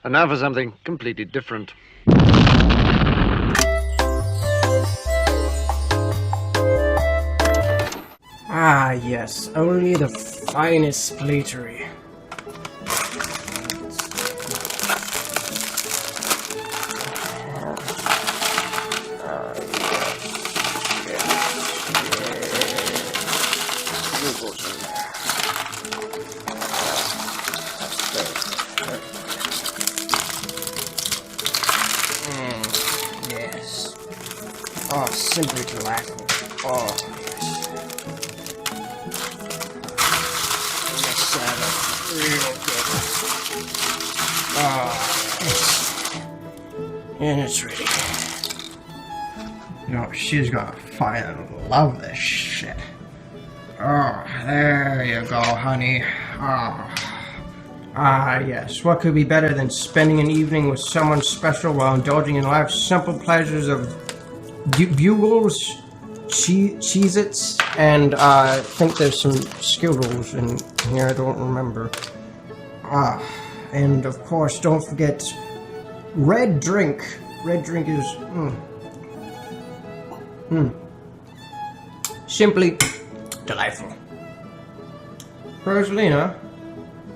And now for something completely different. Ah, yes, only the finest platery. Yes. Oh, simply delightful. Oh, yes. Yes, real good. Oh, yes. And it's ready. You know, she's gonna fucking love this shit. Oh, there you go, honey. Oh. Ah, yes. What could be better than spending an evening with someone special while indulging in life's simple pleasures of bugles, Cheez-Its, and I think there's some Skittles in here, I don't remember. Ah, and of course, don't forget red drink. Red drink is, simply delightful. Rosalina,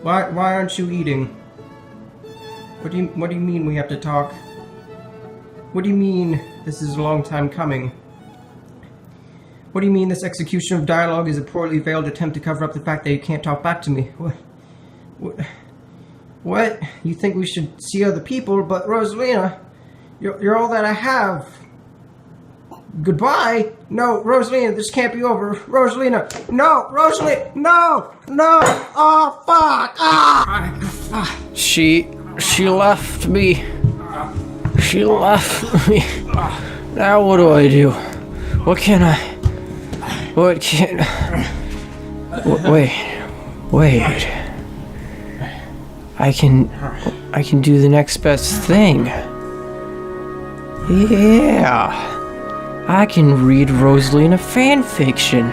why aren't you eating? What do you mean we have to talk? What do you mean this is a long time coming? What do you mean this execution of dialogue is a poorly veiled attempt to cover up the fact that you can't talk back to me? What? You think we should see other people, but Rosalina, you're all that I have. Goodbye? No, Rosalina, this can't be over. Rosalina, no! Rosalina, no! No! Oh, fuck! Ah! She left me. She left me. Now what do I do? Wait. I can do the next best thing. Yeah. I can read Rosalina fanfiction.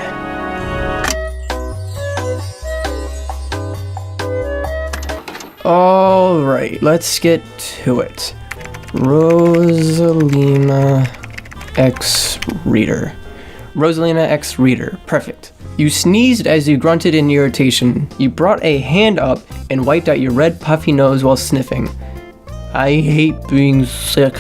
Alright, let's get to it. Rosalina X Reader. Rosalina X Reader. Perfect. You sneezed as you grunted in irritation. You brought a hand up and wiped out your red puffy nose while sniffing. I hate being sick.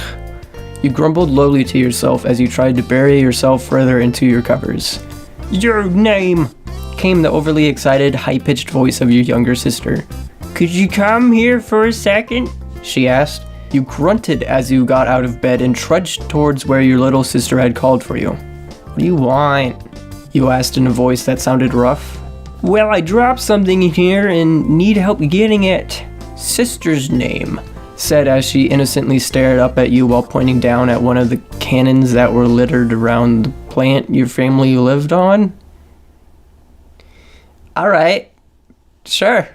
You grumbled lowly to yourself as you tried to bury yourself further into your covers. Your name! Came the overly excited, high-pitched voice of your younger sister. Could you come here for a second? She asked. You grunted as you got out of bed and trudged towards where your little sister had called for you. What do you want? You asked in a voice that sounded rough. Well, I dropped something in here and need help getting it. Sister's name, said as she innocently stared up at you while pointing down at one of the cannons that were littered around the plant your family lived on. Alright, sure.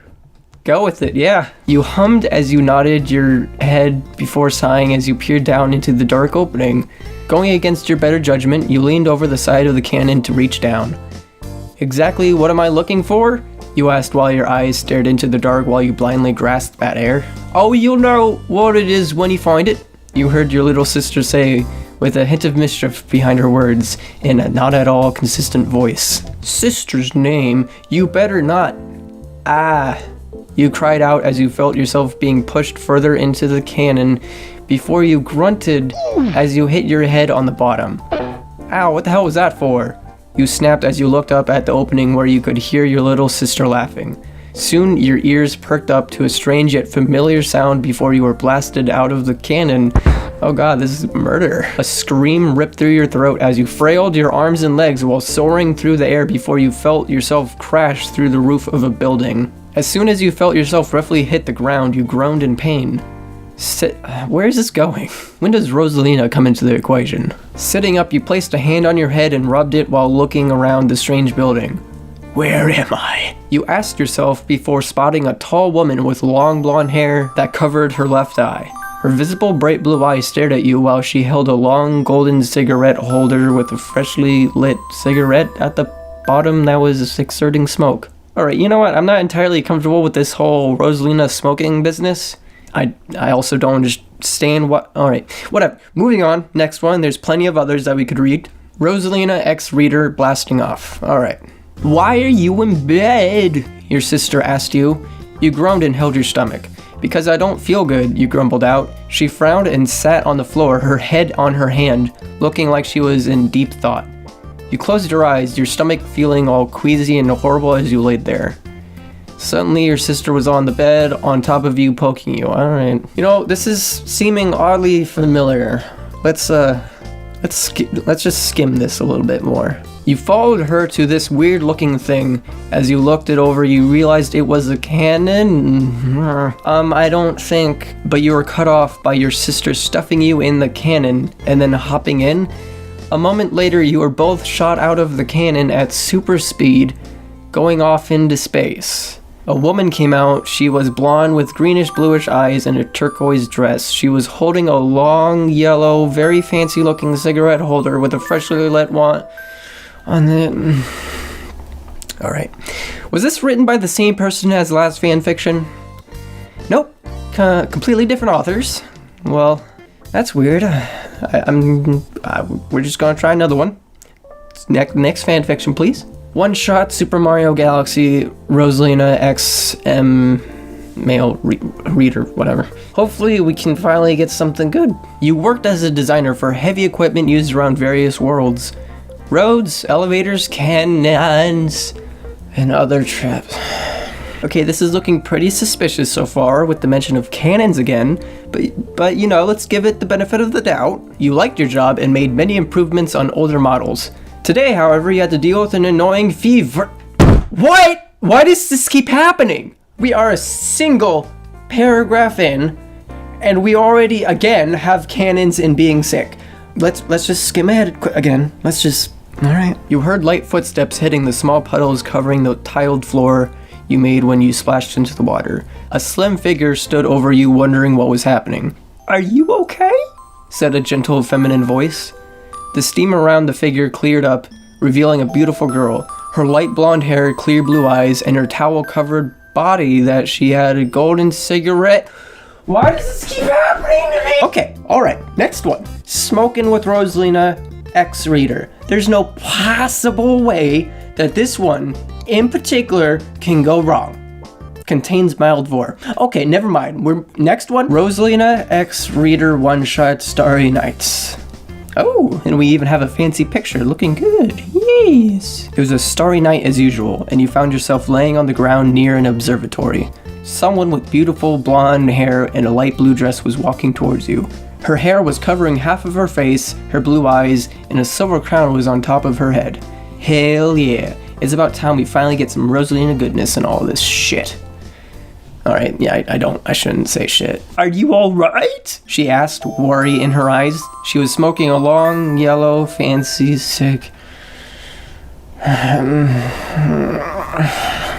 Go with it, yeah. You hummed as you nodded your head before sighing as you peered down into the dark opening. Going against your better judgment, you leaned over the side of the cannon to reach down. Exactly what am I looking for? You asked while your eyes stared into the dark while you blindly grasped at air. Oh, you'll know what it is when you find it, you heard your little sister say with a hint of mischief behind her words in a not at all consistent voice. Sister's name? You better not. Ah. You cried out as you felt yourself being pushed further into the cannon before you grunted as you hit your head on the bottom. Ow, what the hell was that for? You snapped as you looked up at the opening where you could hear your little sister laughing. Soon your ears perked up to a strange yet familiar sound before you were blasted out of the cannon. Oh god, this is murder. A scream ripped through your throat as you flailed your arms and legs while soaring through the air before you felt yourself crash through the roof of a building. As soon as you felt yourself roughly hit the ground, you groaned in pain. Where is this going? When does Rosalina come into the equation? Sitting up, you placed a hand on your head and rubbed it while looking around the strange building. Where am I? You asked yourself before spotting a tall woman with long blonde hair that covered her left eye. Her visible bright blue eyes stared at you while she held a long golden cigarette holder with a freshly lit cigarette at the bottom that was exerting smoke. Alright, you know what? I'm not entirely comfortable with this whole Rosalina smoking business. I also don't understand what... Alright, whatever. Moving on. Next one. There's plenty of others that we could read. Rosalina ex-reader blasting off. Alright. Why are you in bed? Your sister asked you. You groaned and held your stomach. Because I don't feel good, you grumbled out. She frowned and sat on the floor, her head on her hand, looking like she was in deep thought. You closed your eyes, your stomach feeling all queasy and horrible as you laid there. Suddenly, your sister was on the bed, on top of you, poking you. Alright. You know, this is seeming oddly familiar. Let's just skim this a little bit more. You followed her to this weird-looking thing. As you looked it over, you realized it was a cannon. I don't think, but you were cut off by your sister stuffing you in the cannon and then hopping in. A moment later, you were both shot out of the cannon at super speed, going off into space. A woman came out. She was blonde with greenish-bluish eyes and a turquoise dress. She was holding a long, yellow, very fancy-looking cigarette holder with a freshly lit one on the... Alright. Was this written by the same person as last fanfiction? Nope. Completely different authors. Well, that's weird. We're just gonna try another one. Next fanfiction, please. One Shot Super Mario Galaxy Rosalina X M male reader, whatever. Hopefully we can finally get something good. You worked as a designer for heavy equipment used around various worlds. Roads, elevators, cannons, and other traps. Okay, this is looking pretty suspicious so far with the mention of cannons again, but you know, let's give it the benefit of the doubt. You liked your job and made many improvements on older models. Today, however, you had to deal with an annoying fever. What? Why does this keep happening? We are a single paragraph in, and we already, again, have cannons and being sick. Let's just skim ahead again. Alright. You heard light footsteps hitting the small puddles covering the tiled floor you made when you splashed into the water. A slim figure stood over you, wondering what was happening. Are you okay? Said a gentle feminine voice. The steam around the figure cleared up, revealing a beautiful girl. Her light blonde hair, clear blue eyes, and her towel-covered body that she had a golden cigarette. Why does this keep happening to me? Okay, alright, next one. Smoking with Rosalina, ex-reader. There's no possible way that this one, in particular, can go wrong. Contains mild vor. Okay, never mind. Next one. Rosalina, ex-reader, one-shot, Starry Nights. Oh, and we even have a fancy picture. Looking good. Yes. It was a starry night as usual, and you found yourself laying on the ground near an observatory. Someone with beautiful blonde hair and a light blue dress was walking towards you. Her hair was covering half of her face, her blue eyes, and a silver crown was on top of her head. Hell yeah. It's about time we finally get some Rosalina goodness and all this shit. Alright, yeah, I shouldn't say shit. Are you alright? She asked, worry in her eyes. She was smoking a long, yellow, fancy, sick...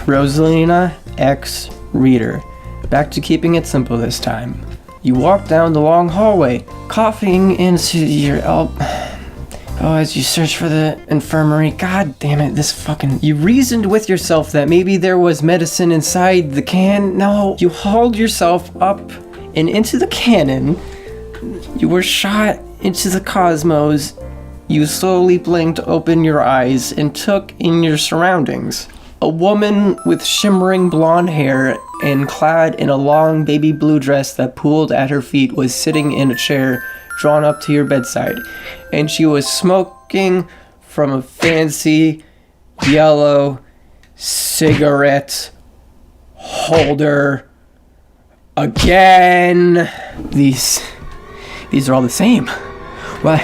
Rosalina, ex-reader. Back to keeping it simple this time. You walked down the long hallway, coughing into your as you search for the infirmary. God damn it, this fucking... You reasoned with yourself that maybe there was medicine inside the can. No, you hauled yourself up and into the cannon. You were shot into the cosmos. You slowly blinked open your eyes and took in your surroundings. A woman with shimmering blonde hair and clad in a long baby blue dress that pooled at her feet was sitting in a chair drawn up to your bedside, and she was smoking from a fancy yellow cigarette holder. Again, these are all the same. Why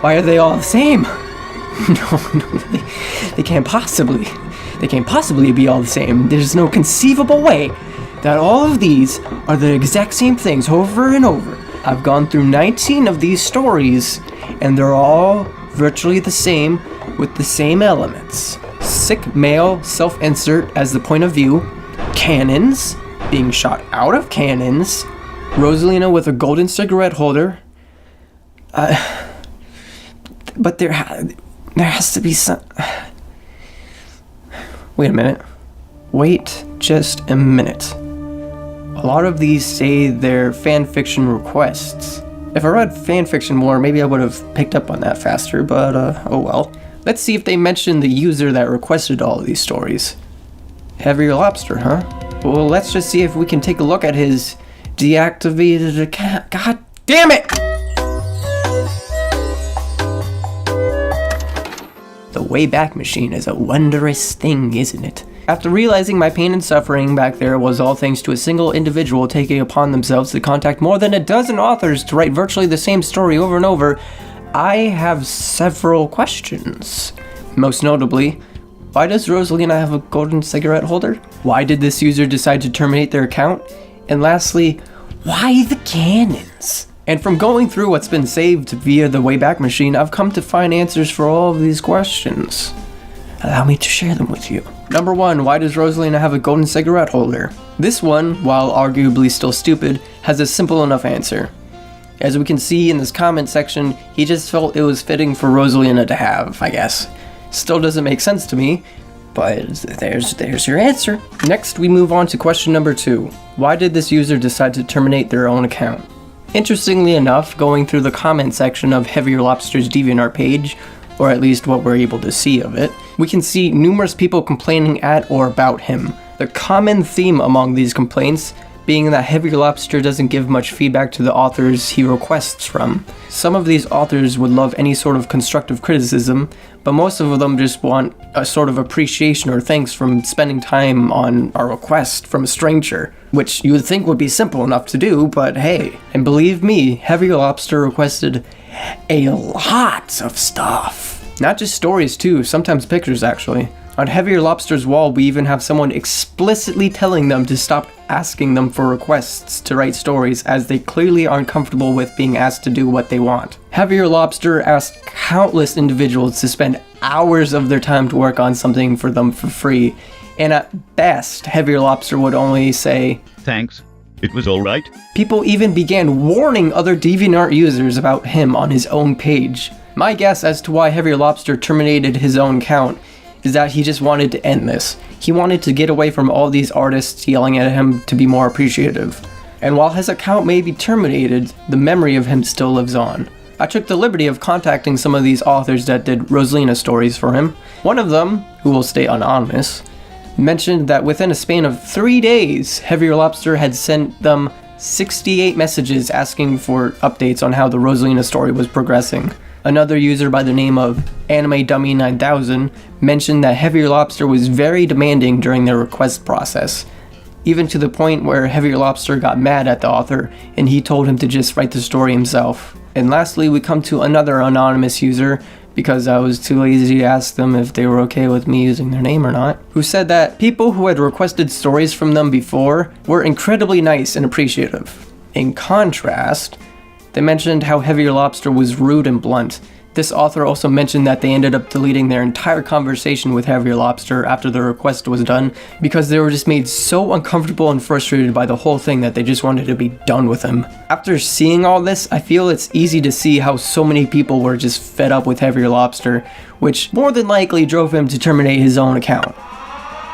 are they all the same? No, they can't possibly be all the same. There's no conceivable way that all of these are the exact same things over and over. I've gone through 19 of these stories, and they're all virtually the same with the same elements. sick male self-insert as the point of view, cannons, being shot out of cannons, Rosalina with a golden cigarette holder. But there has to be some... Wait a minute. Wait just a minute. A lot of these say they're fanfiction requests. If I read fanfiction more, maybe I would have picked up on that faster, but oh well. Let's see if they mention the user that requested all of these stories. Heavier Lobster, huh? Well, let's just see if we can take a look at his deactivated account. God damn it! The Wayback Machine is a wondrous thing, isn't it? After realizing my pain and suffering back there was all thanks to a single individual taking upon themselves to contact more than a dozen authors to write virtually the same story over and over, I have several questions. Most notably, why does Rosalina have a golden cigarette holder? Why did this user decide to terminate their account? And lastly, why the cannons? And from going through what's been saved via the Wayback Machine, I've come to find answers for all of these questions. Allow me to share them with you. Number 1, why does Rosalina have a golden cigarette holder? This one, while arguably still stupid, has a simple enough answer. As we can see in this comment section, he just felt it was fitting for Rosalina to have, I guess. Still doesn't make sense to me, but there's your answer. Next, we move on to question number 2. Why did this user decide to terminate their own account? Interestingly enough, going through the comment section of Heavier Lobster's DeviantArt page, or at least what we're able to see of it, we can see numerous people complaining at or about him. The common theme among these complaints being that Heavier Lobster doesn't give much feedback to the authors he requests from. Some of these authors would love any sort of constructive criticism, but most of them just want a sort of appreciation or thanks from spending time on a request from a stranger, which you would think would be simple enough to do, but hey. And believe me, Heavier Lobster requested a lot of stuff. Not just stories too, sometimes pictures actually. On Heavier Lobster's wall, we even have someone explicitly telling them to stop asking them for requests to write stories, as they clearly aren't comfortable with being asked to do what they want. Heavier Lobster asked countless individuals to spend hours of their time to work on something for them for free, and at best, Heavier Lobster would only say, "Thanks, it was alright." People even began warning other DeviantArt users about him on his own page. My guess as to why Heavier Lobster terminated his own account is that he just wanted to end this. He wanted to get away from all these artists yelling at him to be more appreciative. And while his account may be terminated, the memory of him still lives on. I took the liberty of contacting some of these authors that did Rosalina stories for him. One of them, who will stay anonymous, mentioned that within a span of 3 days, Heavier Lobster had sent them 68 messages asking for updates on how the Rosalina story was progressing. Another user by the name of Anime Dummy 9000 mentioned that Heavier Lobster was very demanding during their request process, even to the point where Heavier Lobster got mad at the author and he told him to just write the story himself. And lastly, we come to another anonymous user, because I was too lazy to ask them if they were okay with me using their name or not, who said that people who had requested stories from them before were incredibly nice and appreciative. In contrast, they mentioned how Heavier Lobster was rude and blunt. This author also mentioned that they ended up deleting their entire conversation with Heavier Lobster after the request was done, because they were just made so uncomfortable and frustrated by the whole thing that they just wanted to be done with him. After seeing all this, I feel it's easy to see how so many people were just fed up with Heavier Lobster, which more than likely drove him to terminate his own account.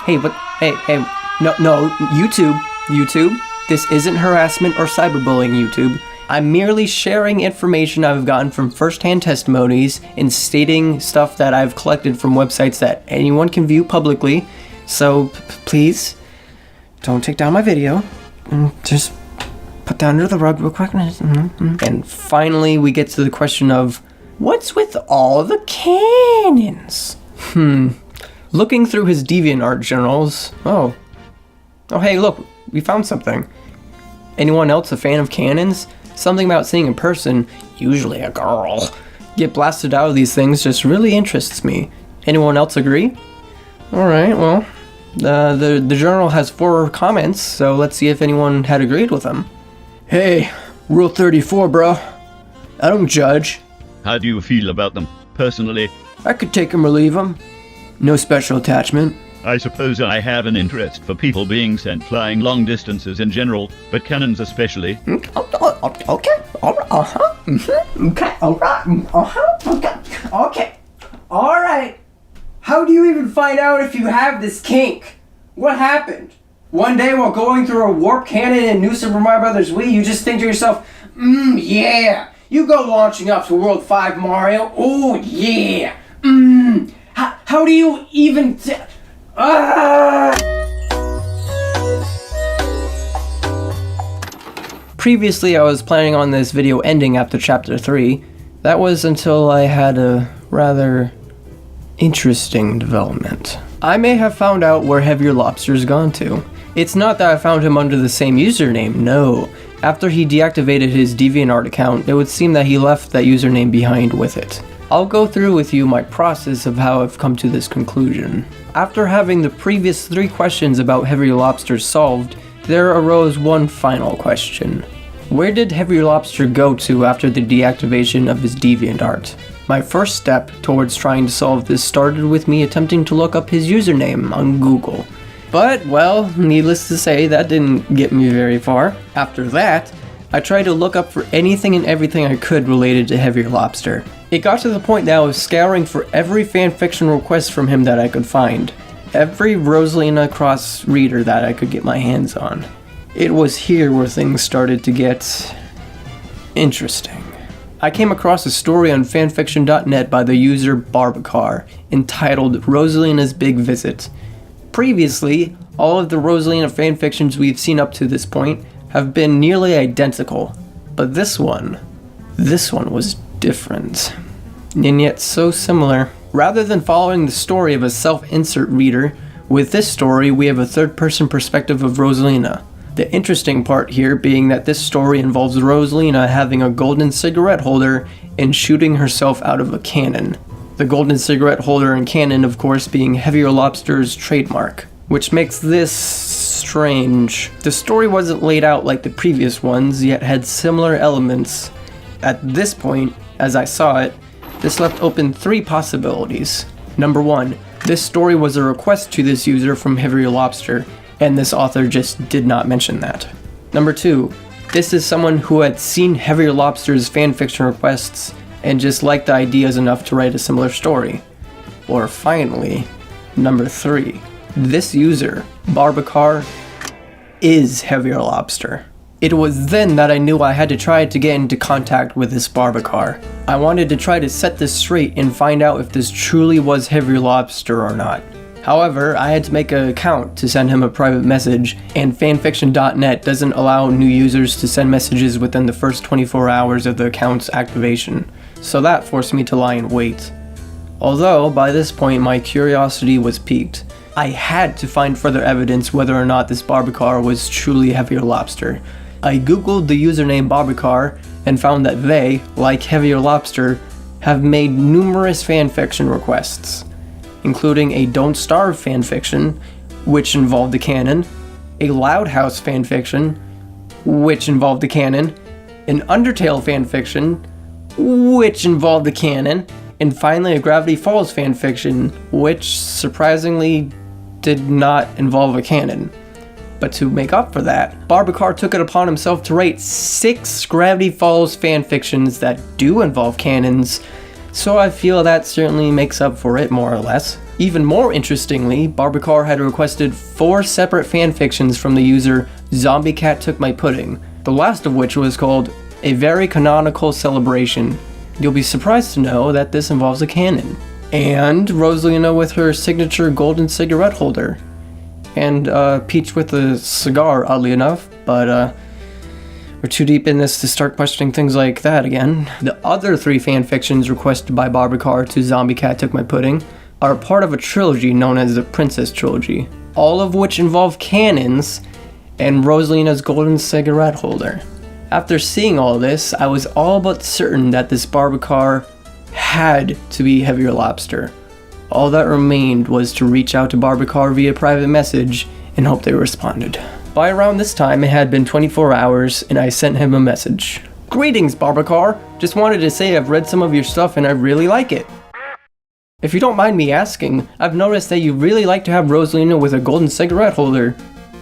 Hey, no, YouTube, this isn't harassment or cyberbullying, YouTube. I'm merely sharing information I've gotten from first-hand testimonies and stating stuff that I've collected from websites that anyone can view publicly. So please, don't take down my video. Just put that under the rug real quick. And finally, we get to the question of, what's with all the cannons? Looking through his DeviantArt journals. Oh, hey, look, we found something. Anyone else a fan of cannons? Something about seeing a person, usually a girl, get blasted out of these things just really interests me. Anyone else agree? Alright, well, the journal has 4 comments, so let's see if anyone had agreed with them. Hey, Rule 34, bro. I don't judge. How do you feel about them, personally? I could take him or leave him. No special attachment. I suppose I have an interest for people being sent flying long distances in general, but cannons especially. Okay, alright, okay, okay, alright. How do you even find out if you have this kink? What happened? One day while going through a warp cannon in New Super Mario Bros. Wii, you just think to yourself, yeah. You go launching up to World 5 Mario, oh yeah. How do you even Previously, I was planning on this video ending after Chapter 3. That was until I had a rather interesting development. I may have found out where Heavier Lobster's gone to. It's not that I found him under the same username, no. After he deactivated his DeviantArt account, it would seem that he left that username behind with it. I'll go through with you my process of how I've come to this conclusion. After having the previous 3 questions about Heavier Lobster solved, there arose one final question. Where did Heavier Lobster go to after the deactivation of his DeviantArt? My first step towards trying to solve this started with me attempting to look up his username on Google. But, well, needless to say, that didn't get me very far. After that, I tried to look up for anything and everything I could related to Heavier Lobster. It got to the point that I was scouring for every fanfiction request from him that I could find. Every ROSALINA cross reader that I could get my hands on. It was here where things started to get interesting. I came across a story on fanfiction.net by the user Barbacar entitled Rosalina's Big Visit. Previously, all of the ROSALINA fanfictions we've seen up to this point have been nearly identical, but this one was different, and yet so similar. Rather than following the story of a self-insert reader, with this story we have a third-person perspective of Rosalina. The interesting part here being that this story involves Rosalina having a golden cigarette holder and shooting herself out of a cannon. The golden cigarette holder and cannon, of course, being Heavier Lobster's trademark, which makes this strange. The story wasn't laid out like the previous ones, yet had similar elements. At this point, as I saw it, this left open 3 possibilities. Number 1, this story was a request to this user from Heavier Lobster, and this author just did not mention that. Number 2, this is someone who had seen Heavier Lobster's fanfiction requests and just liked the ideas enough to write a similar story. Or finally, number 3, this user, Barbacar, is Heavier Lobster. It was then that I knew I had to try to get into contact with this Barbacar. I wanted to try to set this straight and find out if this truly was Heavier Lobster or not. However, I had to make an account to send him a private message, and fanfiction.net doesn't allow new users to send messages within the first 24 hours of the account's activation, so that forced me to lie in wait. Although, by this point my curiosity was piqued. I had to find further evidence whether or not this Barbacar was truly Heavier Lobster. I googled the username Barbacar and found that they, like Heavier Lobster, have made numerous fanfiction requests, including a Don't Starve fanfiction, which involved the canon, a Loud House fanfiction, which involved the canon, an Undertale fanfiction, which involved the canon, and finally a Gravity Falls fanfiction, which surprisingly did not involve a canon. But to make up for that, Barbacar took it upon himself to write 6 Gravity Falls fanfictions that do involve canons, so I feel that certainly makes up for it, more or less. Even more interestingly, Barbacar had requested 4 separate fanfictions from the user Zombie Cat Took My Pudding, the last of which was called A Very Canonical Celebration. You'll be surprised to know that this involves a canon. And Rosalina with her signature golden cigarette holder. And Peach with a cigar, oddly enough, but we're too deep in this to start questioning things like that again. The other 3 fanfictions requested by Barbacar to Zombie Cat Took My Pudding are part of a trilogy known as the Princess Trilogy, all of which involve canons and Rosalina's golden cigarette holder. After seeing all this, I was all but certain that this Barbacar had to be Heavier Lobster. All that remained was to reach out to Barbacar via private message and hope they responded. By around this time, it had been 24 hours, and I sent him a message. Greetings, Barbacar! Just wanted to say I've read some of your stuff and I really like it. If you don't mind me asking, I've noticed that you really like to have Rosalina with a golden cigarette holder.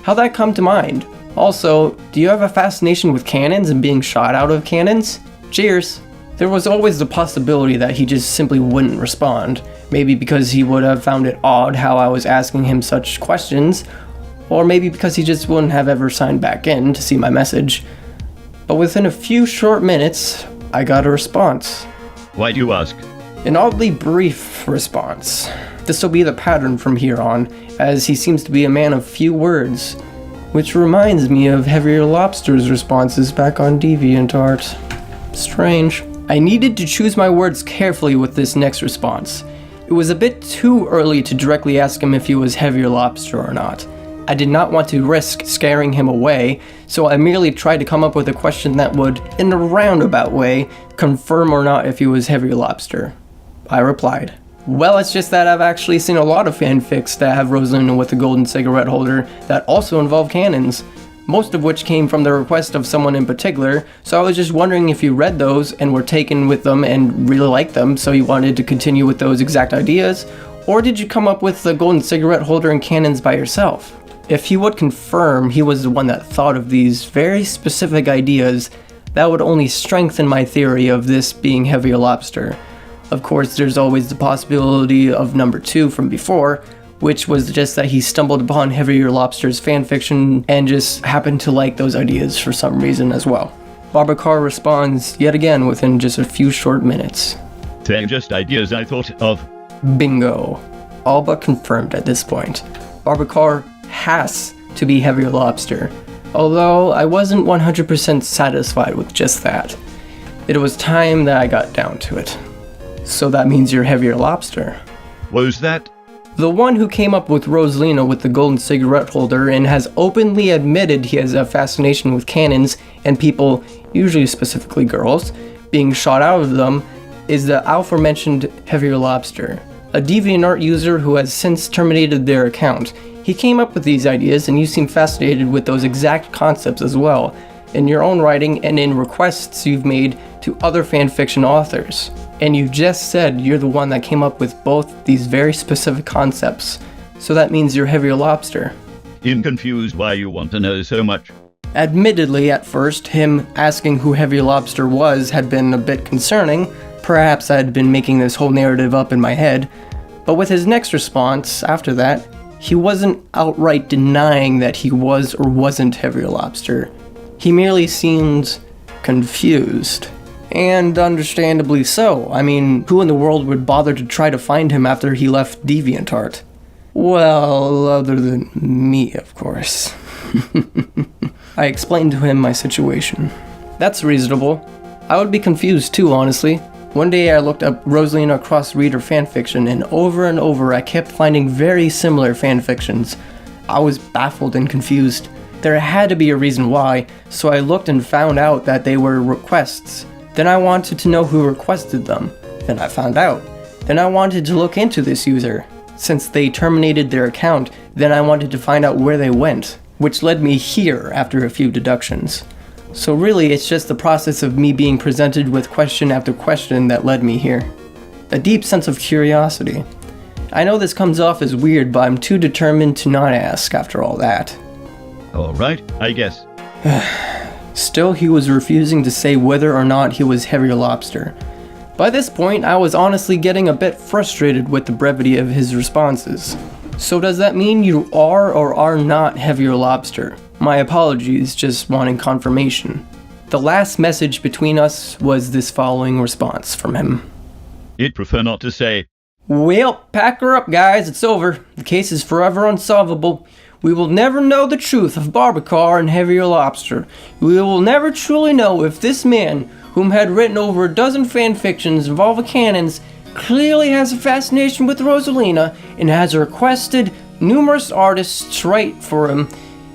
How'd that come to mind? Also, do you have a fascination with cannons and being shot out of cannons? Cheers! There was always the possibility that he just simply wouldn't respond. Maybe because he would have found it odd how I was asking him such questions, or maybe because he just wouldn't have ever signed back in to see my message. But within a few short minutes, I got a response. Why do you ask? An oddly brief response. This will be the pattern from here on, as he seems to be a man of few words, which reminds me of Heavier Lobster's responses back on DeviantArt. Strange. I needed to choose my words carefully with this next response. It was a bit too early to directly ask him if he was Heavier Lobster or not. I did not want to risk scaring him away, so I merely tried to come up with a question that would, in a roundabout way, confirm or not if he was Heavier Lobster. I replied, "Well, it's just that I've actually seen a lot of fanfics that have Rosalina with a golden cigarette holder that also involve cannons, most of which came from the request of someone in particular, so I was just wondering if you read those and were taken with them and really liked them, so you wanted to continue with those exact ideas, or did you come up with the golden cigarette holder and cannons by yourself?" If he would confirm he was the one that thought of these very specific ideas, that would only strengthen my theory of this being Heavier Lobster. Of course, there's always the possibility of number 2 from before, which was just that he stumbled upon Heavier Lobster's fanfiction and just happened to like those ideas for some reason as well. Barbacar responds yet again within just a few short minutes. They're just ideas I thought of. Bingo. All but confirmed at this point. Barbacar has to be Heavier Lobster, although I wasn't 100% satisfied with just that. It was time that I got down to it. So that means you're Heavier Lobster. Was that? The one who came up with Rosalina with the golden cigarette holder and has openly admitted he has a fascination with cannons and people, usually specifically girls, being shot out of them, is the aforementioned Heavier Lobster, a DeviantArt user who has since terminated their account. He came up with these ideas and you seem fascinated with those exact concepts as well, in your own writing and in requests you've made to other fanfiction authors. And you just said you're the one that came up with both these very specific concepts. So that means you're Heavier Lobster. I'm confused why you want to know so much. Admittedly, at first, him asking who Heavier Lobster was had been a bit concerning. Perhaps I'd been making this whole narrative up in my head. But with his next response, after that, he wasn't outright denying that he was or wasn't Heavier Lobster. He merely seemed confused. And understandably so. I mean, who in the world would bother to try to find him after he left DeviantArt? Well, other than me, of course. I explained to him my situation. That's reasonable. I would be confused too, honestly. One day I looked up Rosalina cross-reader fanfiction, and over I kept finding very similar fanfictions. I was baffled and confused. There had to be a reason why, so I looked and found out that they were requests. Then I wanted to know who requested them. Then I found out. Then I wanted to look into this user. Since they terminated their account, then I wanted to find out where they went, which led me here after a few deductions. So really, it's just the process of me being presented with question after question that led me here. A deep sense of curiosity. I know this comes off as weird, but I'm too determined to not ask after all that. Alright, I guess. Still, he was refusing to say whether or not he was Heavier Lobster. By this point, I was honestly getting a bit frustrated with the brevity of his responses. So does that mean you are or are not Heavier Lobster? My apologies, just wanting confirmation. The last message between us was this following response from him. I'd prefer not to say. Well, pack her up, guys, it's over. The case is forever unsolvable. We will never know the truth of Barbacar and Heavier Lobster. We will never truly know if this man, whom had written over a dozen fanfictions involving cannons, clearly has a fascination with Rosalina and has requested numerous artists to write for him,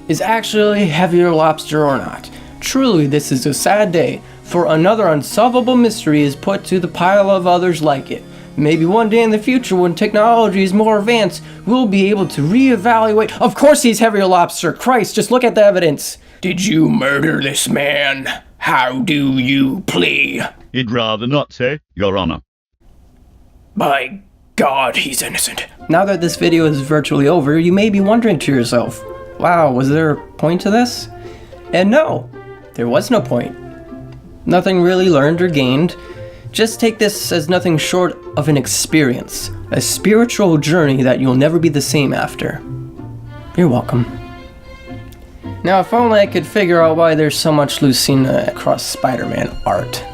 is actually Heavier Lobster or not. Truly, this is a sad day, for another unsolvable mystery is put to the pile of others like it. Maybe one day in the future, when technology is more advanced, we'll be able to reevaluate. Of course he's Heavier Lobster. Christ, just look at the evidence. Did you murder this man? How do you plead? I'd rather not say, Your Honor. By God, he's innocent. Now that this video is virtually over, you may be wondering to yourself, wow, was there a point to this? And no, there was no point. Nothing really learned or gained. Just take this as nothing short of an experience, a spiritual journey that you'll never be the same after. You're welcome. Now, if only I could figure out why there's so much Lucina across Spider-Man art.